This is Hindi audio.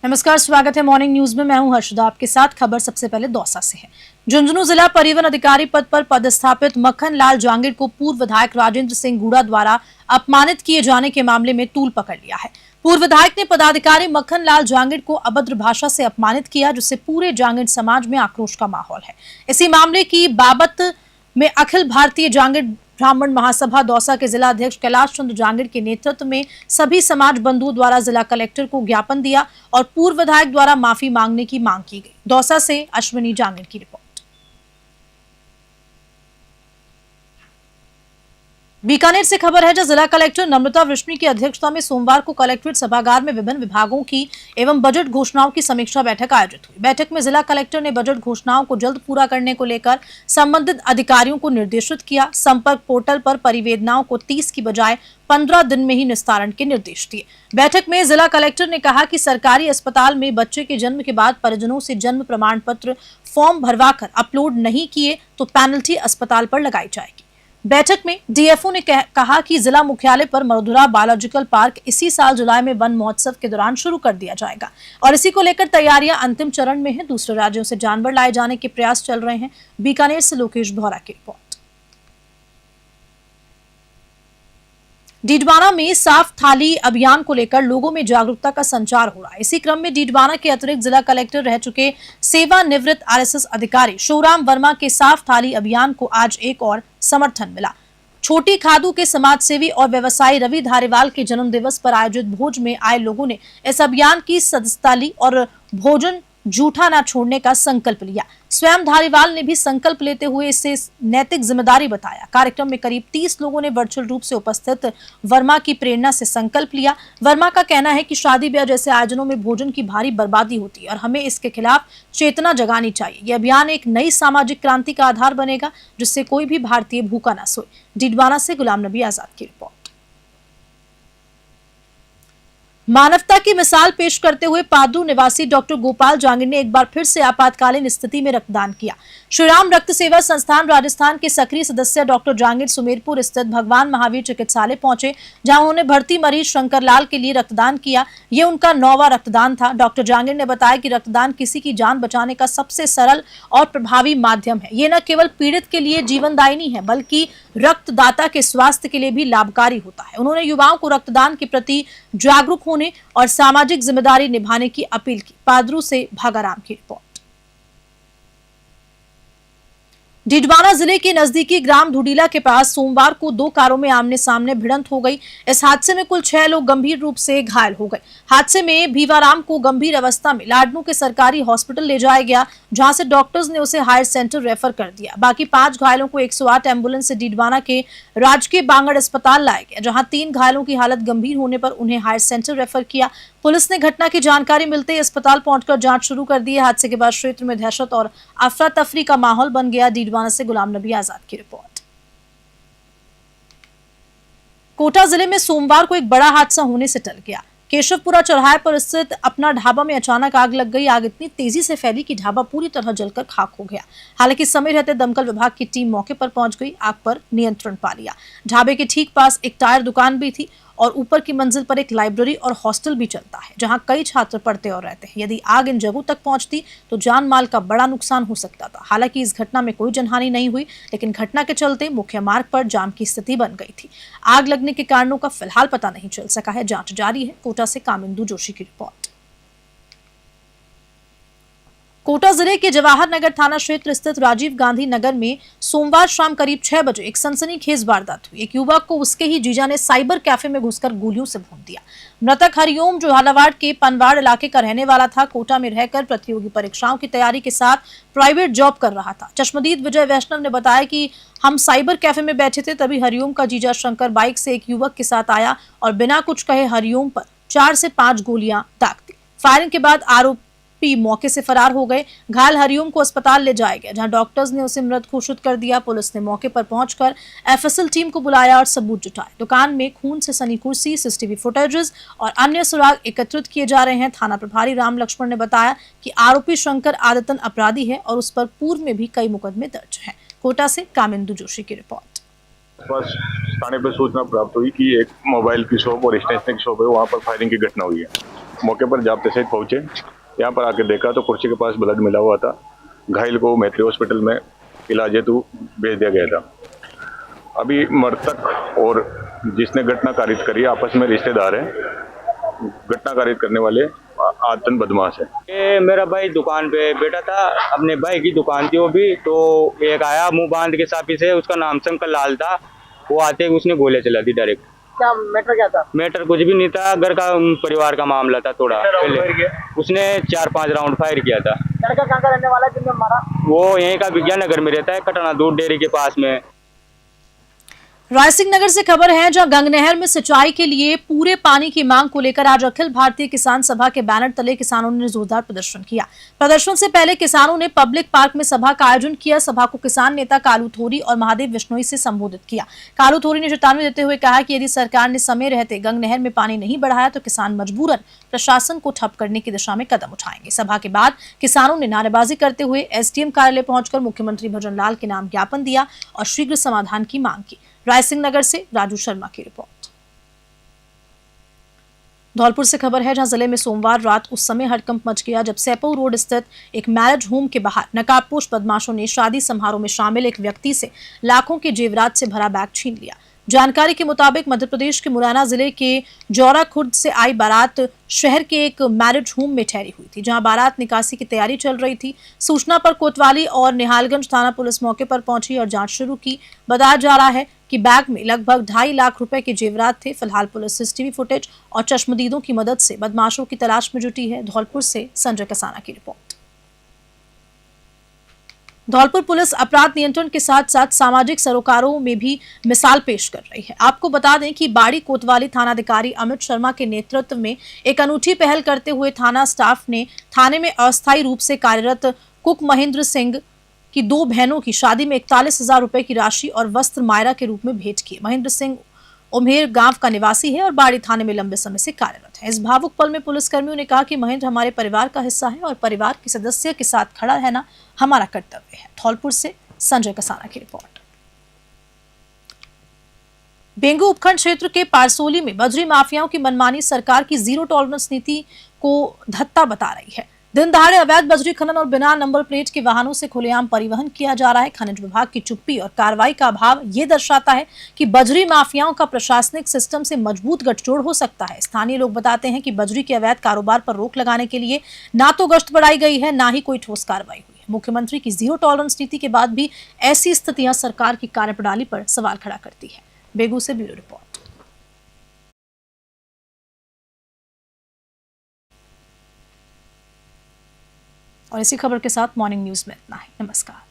नमस्कार, स्वागत है मॉर्निंग न्यूज में। मैं हूं हर्षदा, आपके साथ खबर सबसे पहले दौसा से है। झुंझुनू जिला परिवहन अधिकारी पद पर पदस्थापित मक्खन लाल जांगिड़ को पूर्व विधायक राजेंद्र सिंह गुड़ा द्वारा अपमानित किए जाने के मामले में तूल पकड़ लिया है। पूर्व विधायक ने पदाधिकारी मक्खन लाल जांगिड़ को अभद्र भाषा से अपमानित किया, जिससे पूरे जांगिड़ समाज में आक्रोश का माहौल है। इसी मामले की बाबत में अखिल भारतीय जांगिड़ ब्राह्मण महासभा दौसा के जिला अध्यक्ष कैलाश चंद्र जांगिड़ के नेतृत्व में सभी समाज बंधुओं द्वारा जिला कलेक्टर को ज्ञापन दिया और पूर्व विधायक द्वारा माफी मांगने की मांग की गई। दौसा से अश्विनी जांगिड़ की रिपोर्ट। बीकानेर से खबर है, जहां जिला कलेक्टर नम्रता वृष्णि की अध्यक्षता में सोमवार को कलेक्ट्रेट सभागार में विभिन्न विभागों की एवं बजट घोषणाओं की समीक्षा बैठक आयोजित हुई। बैठक में जिला कलेक्टर ने बजट घोषणाओं को जल्द पूरा करने को लेकर संबंधित अधिकारियों को निर्देशित किया। संपर्क पोर्टल पर परिवेदनाओं को 30 की बजाय 15 दिन में ही निस्तारण के निर्देश दिए। बैठक में जिला कलेक्टर ने कहा कि सरकारी अस्पताल में बच्चे के जन्म के बाद परिजनों से जन्म प्रमाण पत्र फॉर्म भरवाकर अपलोड नहीं किए तो पेनल्टी अस्पताल पर लगाई जाएगी। बैठक में डीएफओ ने कहा कि जिला मुख्यालय पर मरुधरा बायोलॉजिकल पार्क इसी साल जुलाई में वन महोत्सव के दौरान शुरू कर दिया जाएगा और इसी को लेकर तैयारियां अंतिम चरण में हैं। दूसरे राज्यों से जानवर लाए जाने के प्रयास चल रहे हैं। बीकानेर से लोकेश भौरा की रिपोर्ट। डीडवाना में साफ थाली अभियान को लेकर लोगों में जागरूकता का संचार हो रहा है। इसी क्रम में डीडवाना के अतिरिक्त जिला कलेक्टर रह चुके सेवानिवृत्त आरएसएस अधिकारी शिवराम वर्मा के साफ थाली अभियान को आज एक और समर्थन मिला। छोटी खादू के समाजसेवी और व्यवसायी रवि धारीवाल के जन्म दिवस पर आयोजित भोज में आए लोगों ने इस अभियान की सदस्यता ली और भोजन जूठा न छोड़ने का संकल्प लिया। स्वयं धारीवाल ने भी संकल्प लेते हुए इसे नैतिक जिम्मेदारी बताया। कार्यक्रम में करीब 30 लोगों ने वर्चुअल रूप से उपस्थित वर्मा की प्रेरणा से संकल्प लिया। वर्मा का कहना है कि शादी ब्याह जैसे आयोजनों में भोजन की भारी बर्बादी होती है और हमें इसके खिलाफ चेतना जगानी चाहिए। यह अभियान एक नई सामाजिक क्रांति का आधार बनेगा, जिससे कोई भी भारतीय भूखा न सोए। डीडवाना से गुलाम नबी आजाद की रिपोर्ट। मानवता की मिसाल पेश करते हुए पादू निवासी डॉक्टर गोपाल जांगिड़ ने एक बार फिर से आपातकालीन स्थिति में रक्तदान किया। श्रीराम रक्त सेवा संस्थान राजस्थान के सक्रिय सदस्य डॉक्टर जांगिड़ सुमेरपुर स्थित भगवान महावीर चिकित्सालय पहुंचे, जहां उन्होंने भर्ती मरीज शंकरलाल के लिए रक्तदान किया। ये उनका 9वां रक्तदान था। डॉक्टर जांगिड़ ने बताया कि रक्तदान किसी की जान बचाने का सबसे सरल और प्रभावी माध्यम है। ये न केवल पीड़ित के लिए जीवनदायिनी है, बल्कि रक्तदाता के स्वास्थ्य के लिए भी लाभकारी होता है। उन्होंने युवाओं को रक्तदान के प्रति जागरूक होने और सामाजिक जिम्मेदारी निभाने की अपील की। पादरू से भागाराम की रिपोर्ट। डीडवाना जिले के नजदीकी ग्राम धुडीला के पास सोमवार को 2 कारों में आमने सामने भिड़ंत हो गई। इस हादसे में कुल 6 लोग गंभीर रूप से घायल हो गए। हादसे में भीवाराम को गंभीर अवस्था में लाडनू के सरकारी हॉस्पिटल ले जाया गया, जहां से डॉक्टर्स ने उसे हायर सेंटर रेफर कर दिया। बाकी 5 घायलों को 108 एम्बुलेंस से डीडवाना के राजकीय बांगड़ अस्पताल लाया गया, जहां 3 घायलों की हालत गंभीर होने पर उन्हें हायर सेंटर रेफर किया। पुलिस ने घटना की जानकारी मिलते ही अस्पताल पहुंचकर जांच शुरू कर दी है। हादसे के बाद क्षेत्र में दहशत और अफरा तफरी का माहौल बन गया। डीडवाना से गुलाम नबी आजाद की रिपोर्ट। कोटा जिले में सोमवार को एक बड़ा हादसा होने से टल गया। केशवपुरा चौराहे पर स्थित अपना ढाबा में अचानक आग लग गई। आग इतनी तेजी से फैली कि ढाबा पूरी तरह जलकर खाक हो गया। हालांकि समय रहते दमकल विभाग की टीम मौके पर पहुंच गई, आग पर नियंत्रण पा लिया। ढाबे के ठीक पास एक टायर दुकान भी थी और ऊपर की मंजिल पर एक लाइब्रेरी और हॉस्टल भी चलता है, जहां कई छात्र पढ़ते और रहते हैं। यदि आग इन जगहों तक पहुंचती तो जान माल का बड़ा नुकसान हो सकता था। हालांकि इस घटना में कोई जनहानि नहीं हुई, लेकिन घटना के चलते मुख्य मार्ग पर जाम की स्थिति बन गई थी। आग लगने के कारणों का फिलहाल पता नहीं चल सका है, जांच जारी है। कोटा से कामिंदु जोशी की रिपोर्ट। कोटा जिले के जवाहर नगर थाना क्षेत्र स्थित राजीव गांधी नगर में सोमवार शाम करीब 6 बजे एक सनसनीखेज वारदात हुई। एक युवक को उसके ही जीजा ने साइबर कैफे में घुसकर गोलियों से भून दिया। मृतक हरिओम जो झालावाड़ के पनवाड़ इलाके का रहने वाला था, कोटा में रहकर प्रतियोगी परीक्षाओं की तैयारी के साथ प्राइवेट जॉब कर रहा था। चश्मदीद विजय वैष्णव ने बताया कि हम साइबर कैफे में बैठे थे, तभी हरिओम का जीजा शंकर बाइक से एक युवक के साथ आया और बिना कुछ कहे हरिओम पर 4 से 5 गोलियां दाग दी। फायरिंग के बाद आरोपी मौके से फरार हो गए। घायल हरिओम को अस्पताल ले जाया गया, जहां डॉक्टर्स ने उसे मृत घोषित कर दिया। पुलिस ने मौके पर पहुंचकर एफएसएल टीम को बुलाया और सबूत जुटाए। दुकान में खून से सनी कुर्सी, सीसीटीवी फुटेजेस और अन्य सुराग एकत्रित किए जा रहे हैं। थाना प्रभारी राम लक्ष्मण ने बताया कि आरोपी शंकर आदतन अपराधी है और उस पर पूर्व में भी कई मुकदमे दर्ज हैं। कोटा से कामिंदु जोशी की रिपोर्ट। बस थाने पर सूचना प्राप्त हुई कि एक मोबाइल की शॉप और स्टेशनरी की शॉप है, वहाँ पर फायरिंग की घटना हुई है। मौके पर जाब्ते सहित पहुंचे। यहाँ पर आके देखा तो कुर्सी के पास ब्लड मिला हुआ था। घायल को मैत्री हॉस्पिटल में इलाज हेतु भेज दिया गया था। अभी मृतक और जिसने घटना कारित करी आपस में रिश्तेदार हैं। घटना कारित करने वाले आतंक बदमाश है। ये मेरा भाई दुकान पे बैठा था, अपने भाई की दुकान थी वो भी, तो एक आया मुंह बांध के साफी से, उसका नाम शंकर लाल था। वो आते ही उसने गोलियां चला दी डायरेक्ट। क्या मैटर क्या था? मैटर कुछ भी नहीं था, घर का परिवार का मामला था। थोड़ा पहले उसने 4-5 राउंड फायर किया था। लड़का कहाँ का रहने वाला है जिनने मारा? वो यहीं का विज्ञान नगर में रहता है, कटाना दूध डेयरी के पास में। रायसिंह नगर से खबर है, जहां गंगनहर में सिंचाई के लिए पूरे पानी की मांग को लेकर आज अखिल भारतीय किसान सभा के बैनर तले किसानों ने जोरदार प्रदर्शन किया। प्रदर्शन से पहले किसानों ने पब्लिक पार्क में सभा का आयोजन किया। सभा को किसान नेता कालू थोरी और महादेव बिश्नोई से संबोधित किया। कालू थोरी ने चेतावनी देते हुए कहा कि यदि सरकार ने समय रहते गंगनहर में पानी नहीं बढ़ाया तो किसान मजबूरन प्रशासन को ठप करने की दिशा में कदम उठाएंगे। सभा के बाद किसानों ने नारेबाजी करते हुए एसडीएम कार्यालय पहुंचकर मुख्यमंत्री भजन लाल के नाम ज्ञापन दिया और शीघ्र समाधान की मांग की। रायसिंह नगर से राजू शर्मा की रिपोर्ट। धौलपुर से खबर है, जहां जिले में सोमवार रात उस समय हड़कंप मच गया जब सैपऊ रोड स्थित एक मैरिज होम के बाहर नकाबपोश बदमाशों ने शादी समारोह में शामिल एक व्यक्ति से लाखों के जेवरात से भरा बैग छीन लिया। जानकारी के मुताबिक मध्य प्रदेश के मुरैना जिले के जौरा खुर्द से आई बारात शहर के एक मैरिज होम में ठहरी हुई थी, जहां बारात निकासी की तैयारी चल रही थी। सूचना पर कोतवाली और निहालगंज थाना पुलिस मौके पर पहुंची और जांच शुरू की। बताया जा रहा है कि बैग में लगभग 2.5 लाख रुपए के जेवरात थे। फिलहाल पुलिस सीसीटीवी फुटेज और चश्मदीदों की मदद से बदमाशों की तलाश में जुटी है। धौलपुर से संजय कसाना की रिपोर्ट। धौलपुर पुलिस अपराध नियंत्रण के साथ साथ सामाजिक सरोकारों में भी मिसाल पेश कर रही है। आपको बता दें कि बाड़ी कोतवाली थानाधिकारी अमित शर्मा के नेतृत्व में एक अनूठी पहल करते हुए थाना स्टाफ ने थाने में अस्थायी रूप से कार्यरत कुक महेंद्र सिंह की 2 बहनों की शादी में 41,000 रुपए की राशि और वस्त्र मायरा के रूप में भेंट किए। महेंद्र सिंह उमेर गांव का निवासी है और बाड़ी थाने में लंबे समय से कार्यरत है। इस भावुक पल में पुलिसकर्मियों ने कहा कि महेंद्र हमारे परिवार का हिस्सा है और परिवार के सदस्य के साथ खड़ा रहना हमारा कर्तव्य है। धौलपुर से संजय कसाना की रिपोर्ट। बेंगू उपखंड क्षेत्र के पारसोली में बजरी माफियाओं की मनमानी सरकार की जीरो टॉलरेंस नीति को धत्ता बता रही है। दिन दहाड़े अवैध बजरी खनन और बिना नंबर प्लेट के वाहनों से खुलेआम परिवहन किया जा रहा है। खनिज विभाग की चुप्पी और कार्रवाई का अभाव ये दर्शाता है कि बजरी माफियाओं का प्रशासनिक सिस्टम से मजबूत गठजोड़ हो सकता है। स्थानीय लोग बताते हैं कि बजरी के अवैध कारोबार पर रोक लगाने के लिए ना तो गश्त बढ़ाई गई है, ना ही कोई ठोस कार्रवाई हुई है। मुख्यमंत्री की जीरो टॉलरेंस नीति के बाद भी ऐसी स्थितियां सरकार की कार्यप्रणाली पर सवाल खड़ा करती है। बेगू से ब्यूरो रिपोर्ट। और इसी खबर के साथ मॉर्निंग न्यूज में इतना ही। नमस्कार।